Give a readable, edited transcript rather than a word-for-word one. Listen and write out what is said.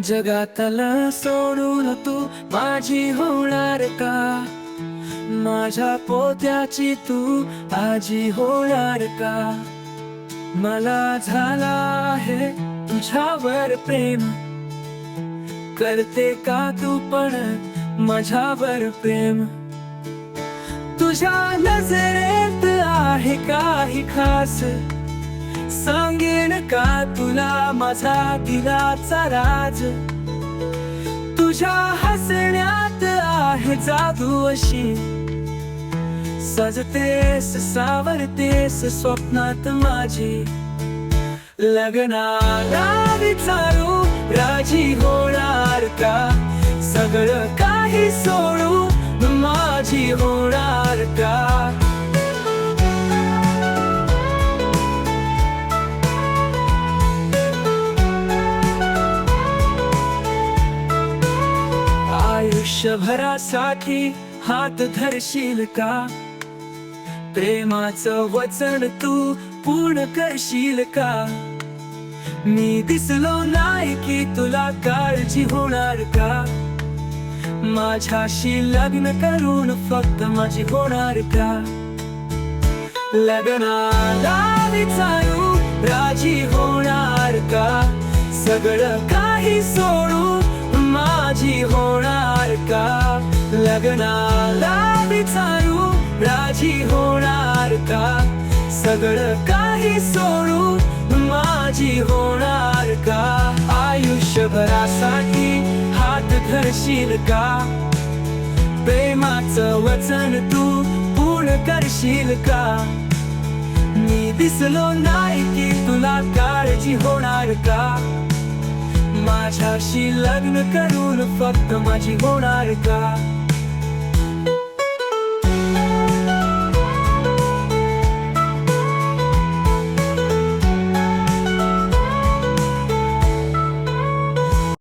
जगातलं सोडून तू माझी होणार का? माझ्या पोत्याची तू आजी होणार का? मला झाला आहे तुझ्यावर प्रेम, करते का तू पण माझ्यावर प्रेम? तुझ्या नजरेत आहे काही खास, सांगेन का तुला माझा दिलाचा राज? तुझ्या हसण्यात आहे जादू अशी, सजतेस सावरतेस स्वप्नात माझी. लग्नाला विचारू राजी होणार का? सगळं काही सोडू माझी होणार का? आयुष्यभरासाठी हात धरशील का? प्रेमाचं वचन तू पूर्ण करशील का? मी दिसलो नाही की तुला काळजी होणार का? माझ्याशी लग्न करून फक्त माझी होणार का? लग्नाला विचारू राजी होणार का? सगळं काही सोडून माझी होणार का? लग्नाला विचारू राजी होणार का? सगळं काही सोडून माझी होणार का? आयुष्यभरासाठी हात धरशील का? प्रेमाचं वचन तू पूर्ण करशील का? मी दिसलो नाही की तुला काळजी होणार का? माझ्याशी लग्न करून फक्त माझी होणार का?